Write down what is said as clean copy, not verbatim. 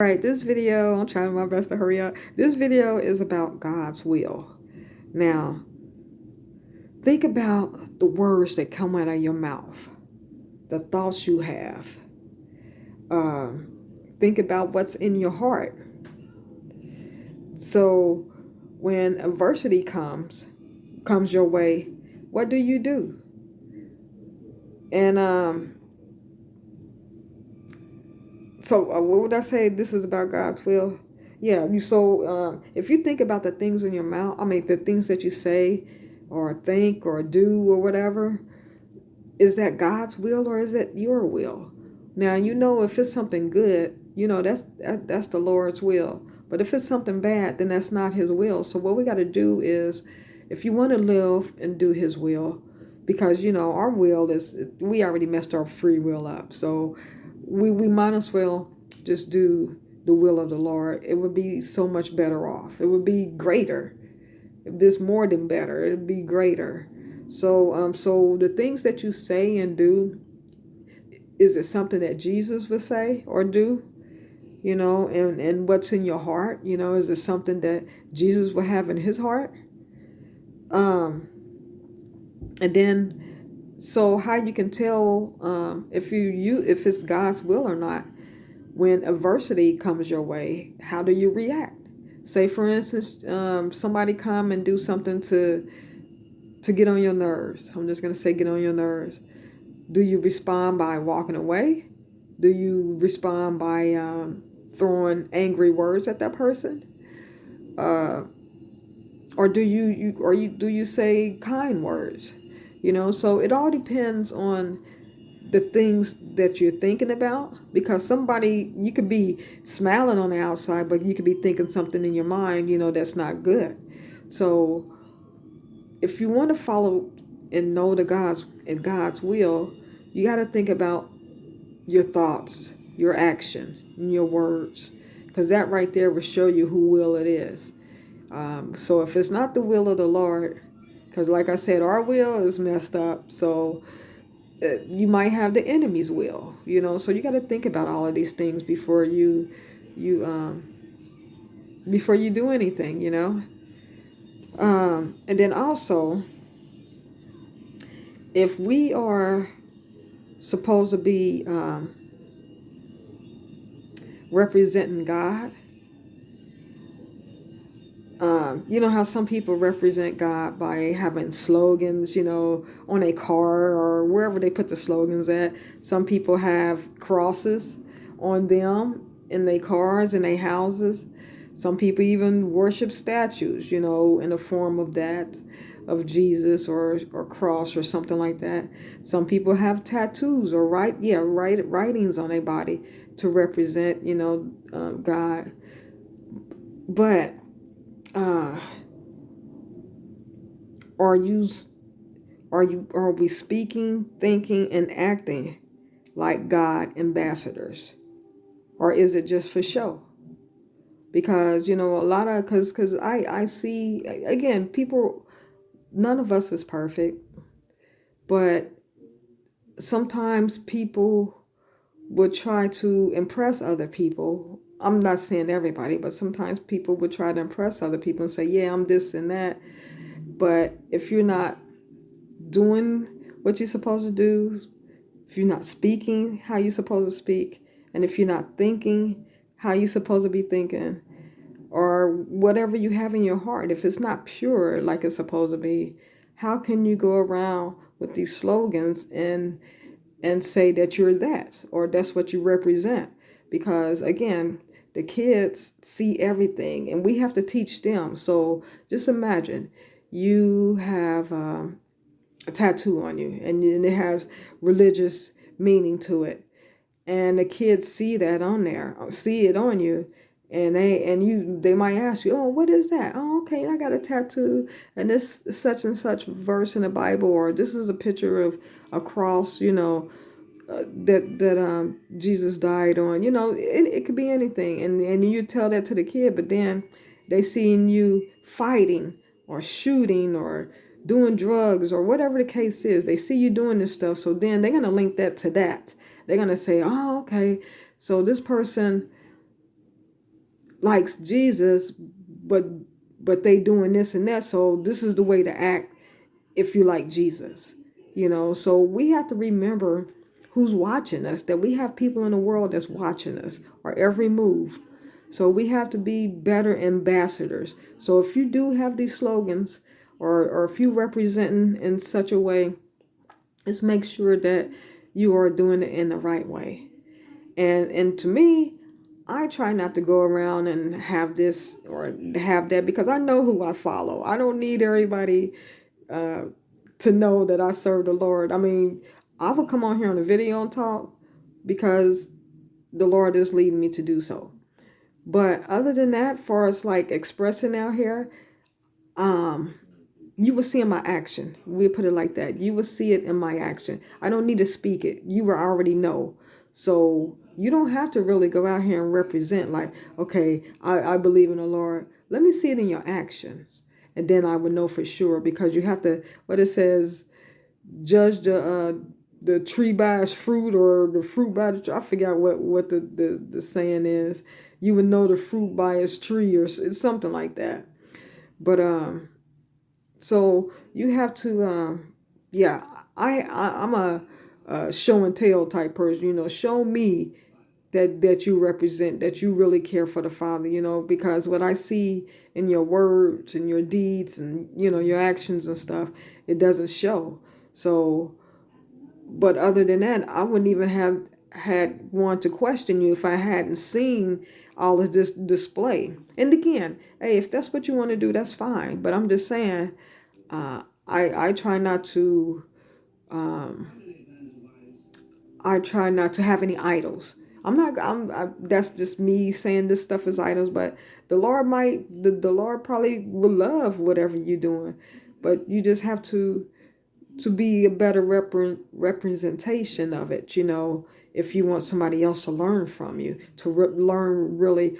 All right, this video, I'm trying my best to hurry up. This video is about God's will. Now, think about the words that come out of your mouth, the thoughts you have. Think about what's in your heart. So, when adversity comes your way, what do? And what would I say? This is about God's will. Yeah, if you think about the things in your mouth, the things that you say or think or do or whatever, is that God's will or is it your will? Now, if it's something good, that's the Lord's will. But if it's something bad, then that's not his will. So what we got to do is, if you want to live and do his will, because our will is, we already messed our free will up. So we might as well just do the will of the Lord. It would be so much better off. It would be greater. It's more than better. It'd be greater. So the things that you say and do, is it something that Jesus would say or do? And what's in your heart? Is it something that Jesus would have in his heart? And then, so how you can tell if it's God's will or not when adversity comes your way? How do you react? Say, for instance, somebody come and do something to get on your nerves. I'm just going to say get on your nerves. Do you respond by walking away? Do you respond by throwing angry words at that person? Or do you say kind words? So it all depends on the things that you're thinking about, because somebody, you could be smiling on the outside, but you could be thinking something in your mind, that's not good. So if you want to follow and know God's will, you got to think about your thoughts, your action, and your words, because that right there will show you who will it is. So if it's not the will of the Lord, because like I said, our will is messed up, so you might have the enemy's will, so you got to think about all of these things before you before you do anything. And then also, if we are supposed to be representing God, you know how some people represent God by having slogans, on a car or wherever they put the slogans at. Some people have crosses on them in their cars, in their houses. Some people even worship statues, in the form of that, of Jesus or cross or something like that. Some people have tattoos or writings on their body to represent, God. But uh, are you are we speaking, thinking, and acting like God ambassadors, or is it just for show? Because a lot of because I see, again, people, none of us is perfect, but sometimes people would try to impress other people. I'm not saying everybody, but sometimes people would try to impress other people and say, yeah, I'm this and that. But if you're not doing what you're supposed to do, if you're not speaking how you're supposed to speak, and if you're not thinking how you're supposed to be thinking, or whatever you have in your heart, if it's not pure like it's supposed to be, how can you go around with these slogans and say that you're that, or that's what you represent? Because again, the kids see everything and we have to teach them. So just imagine you have a tattoo on you and it has religious meaning to it, and the kids see that on there, see it on you, and they might ask you, oh, what is that? Oh, okay, I got a tattoo, and this such and such verse in the Bible, or this is a picture of a cross, that Jesus died on. It could be anything, and you tell that to the kid, but then they seeing you fighting or shooting or doing drugs or whatever the case is. They see you doing this stuff, so then they're gonna link that to that. They're gonna say, oh, okay, so this person likes Jesus, but they doing this and that. So this is the way to act if you like Jesus. So we have to remember who's watching us, that we have people in the world that's watching us, our every move. So we have to be better ambassadors. So if you do have these slogans, or if you representing in such a way, just make sure that you are doing it in the right way. And to me, I try not to go around and have this or have that, because I know who I follow. I don't need everybody uh, to know that I serve the Lord. I mean, I will come on here on a video and talk because the Lord is leading me to do so. But other than that, for us like expressing out here, um, you will see in my action. We put it like that. You will see it in my action. I don't need to speak it. You will already know. So you don't have to really go out here and represent like, okay, I believe in the Lord. Let me see it in your actions. And then I would know for sure, because you have to, what it says, judge the tree by its fruit, or the fruit by the tree. I forgot what the saying is. You would know the fruit by its tree, or it's something like that. But so you have to, yeah, I'm a show and tell type person. Show me that you represent, that you really care for the Father. Because what I see in your words and your deeds and your actions and stuff, it doesn't show. So, but other than that, I wouldn't even have had one to question you if I hadn't seen all of this display. And again, hey, if that's what you want to do, that's fine. But I'm just saying, I try not to um, I try not to have any idols. I'm not. That's just me saying this stuff is idols. But the Lord the Lord probably will love whatever you're doing, but you just have to be a better representation of it. If you want somebody else to learn from you, to learn really